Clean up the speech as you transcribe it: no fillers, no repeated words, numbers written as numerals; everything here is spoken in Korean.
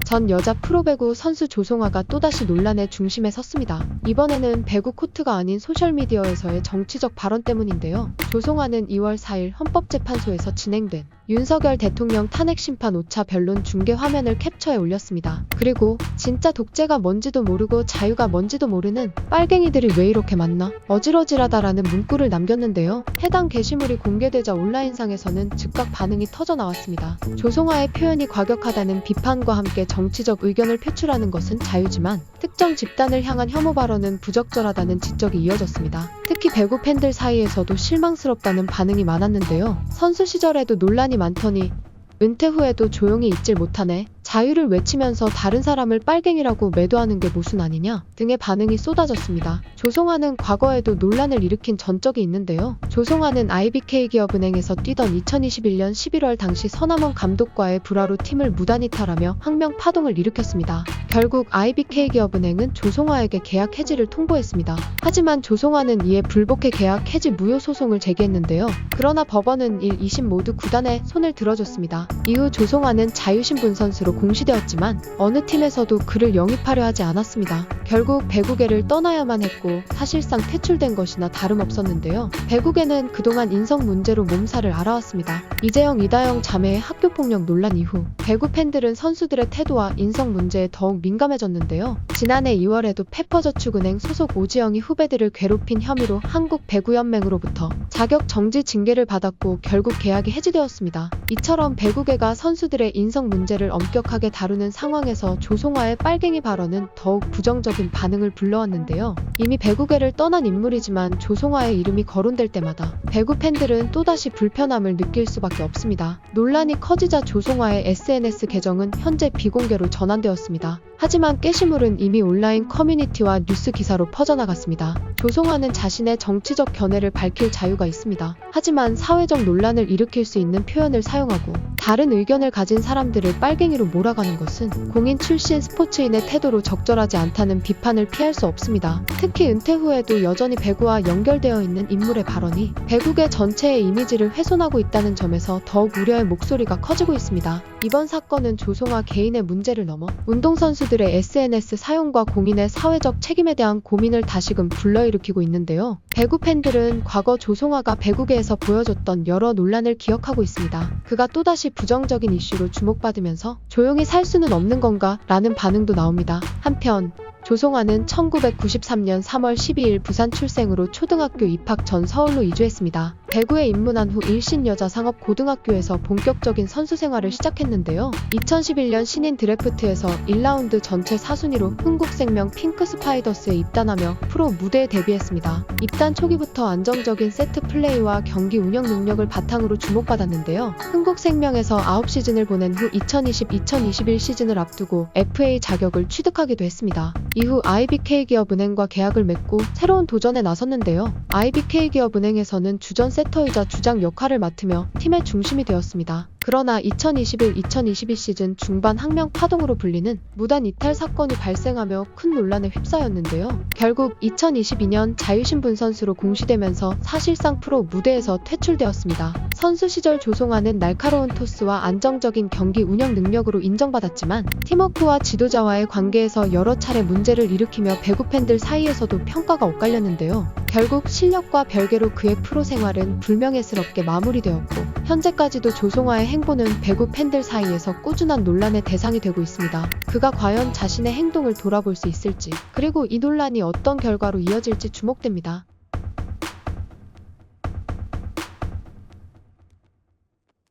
전 여자 프로배구 선수 조성아가 또다시 논란의 중심에 섰습니다. 이번에는 배구 코트가 아닌 소셜미디어에서의 정치적 발언 때문인데요. 조성아는 2월 4일 헌법재판소에서 진행된 윤석열 대통령 탄핵 심판 5차 변론 중계 화면을 캡처해 올렸습니다. 그리고 진짜 독재가 뭔지도 모르고 자유가 뭔지도 모르는 빨갱이들이 왜 이렇게 많나? 어질어질하다라는 문구를 남겼는데요. 해당 게시물이 공개되자 온라인상에서는 즉각 반응이 터져 나왔습니다. 조성아의 표현이 과격하다는 비판과 함께 정치적 의견을 표출하는 것은 자유지만 특정 집단을 향한 혐오 발언은 부적절하다는 지적이 이어졌습니다. 특히 배구 팬들 사이에서도 실망스럽다는 반응이 많았는데요. 선수 시절에도 논란이 많더니 은퇴 후에도 조용히 있질 못하네. 자유를 외치면서 다른 사람을 빨갱이라고 매도하는 게 모순 아니냐 등의 반응이 쏟아졌습니다. 조성아는 과거에도 논란을 일으킨 전적이 있는데요. 조성아는 IBK기업은행에서 뛰던 2021년 11월 당시 서남원 감독과의 불화로 팀을 무단 이탈하며 항명 파동을 일으켰습니다. 결국 IBK기업은행은 조성아에게 계약 해지를 통보했습니다. 하지만 조성아는 이에 불복해 계약 해지 무효 소송을 제기했는데요. 그러나 법원은 1, 2심 모두 구단에 손을 들어줬습니다. 이후 조성아는 자유신분 선수로 공시되었지만 어느 팀에서도 그를 영입하려 하지 않았습니다. 결국 배구계를 떠나야만 했고 사실상 퇴출된 것이나 다름없었는데요. 배구계는 그동안 인성 문제로 몸살을 앓아왔습니다. 이재영, 이다영 자매의 학교폭력 논란 이후 배구 팬들은 선수들의 태도와 인성 문제에 더욱 민감해졌는데요. 지난해 2월에도 페퍼저축은행 소속 오지영이 후배들을 괴롭힌 혐의로 한국배구연맹으로부터 자격 정지 징계를 받았고 결국 계약이 해지되었습니다. 이처럼 배구계가 선수들의 인성 문제를 엄격하게 다루는 상황에서 조성아의 빨갱이 발언은 더욱 부정적인 반응을 불러왔는데요. 이미 배구계를 떠난 인물이지만 조성아의 이름이 거론될 때마다 배구 팬들은 또다시 불편함을 느낄 수밖에 없습니다. 논란이 커지자 조성아의 SNS 계정은 현재 비공개로 전환되었습니다. 하지만 게시물은 이미 온라인 커뮤니티와 뉴스 기사로 퍼져나갔습니다. 조성아는 자신의 정치적 견해를 밝힐 자유가 있습니다. 하지만 사회적 논란을 일으킬 수 있는 표현을 사용하고 다른 의견을 가진 사람들을 빨갱이로 몰아가는 것은 공인 출신 스포츠인의 태도로 적절하지 않다는 비판을 피할 수 없습니다. 특히 은퇴 후에도 여전히 배구와 연결되어 있는 인물의 발언이 배구계 전체의 이미지를 훼손하고 있다는 점에서 더욱 우려의 목소리가 커지고 있습니다. 이번 사건은 조성아 개인의 문제를 넘어 운동선수들의 SNS 사용과 공인의 사회적 책임에 대한 고민을 다시금 불러일으키고 있는데요. 배구 팬들은 과거 조성아가 배구계에서 보여줬던 여러 논란을 기억하고 있습니다. 그가 또다시 부정적인 이슈로 주목받으면서 조용히 살 수는 없는 건가? 라는 반응도 나옵니다. 한편 조성아는 1993년 3월 12일 부산 출생으로 초등학교 입학 전 서울로 이주했습니다. 배구에 입문한 후 일신여자상업고등학교에서 본격적인 선수 생활을 시작했는데요. 2011년 신인 드래프트에서 1라운드 전체 4순위로 흥국생명 핑크스파이더스에 입단하며 프로 무대에 데뷔했습니다. 입단 초기부터 안정적인 세트 플레이와 경기 운영 능력을 바탕으로 주목받았는데요. 흥국생명에서 9시즌을 보낸 후 2020-2021 시즌을 앞두고 FA 자격을 취득하기도 했습니다. 이후 IBK기업은행과 계약을 맺고 새로운 도전에 나섰는데요. IBK기업은행에서는 주전 세터이자 주장 역할을 맡으며 팀의 중심이 되었습니다. 그러나 2021-2022 시즌 중반 항명 파동으로 불리는 무단 이탈 사건이 발생하며 큰 논란에 휩싸였는데요. 결국 2022년 자유신분 선수로 공시되면서 사실상 프로 무대에서 퇴출되었습니다. 선수 시절 조성아는 날카로운 토스와 안정적인 경기 운영 능력으로 인정받았지만 팀워크와 지도자와의 관계에서 여러 차례 문제를 일으키며 배구 팬들 사이에서도 평가가 엇갈렸는데요. 결국 실력과 별개로 그의 프로 생활은 불명예스럽게 마무리되었고 현재까지도 조성아의 행보는 배구 팬들 사이에서 꾸준한 논란의 대상이 되고 있습니다. 그가 과연 자신의 행동을 돌아볼 수 있을지, 그리고 이 논란이 어떤 결과로 이어질지 주목됩니다.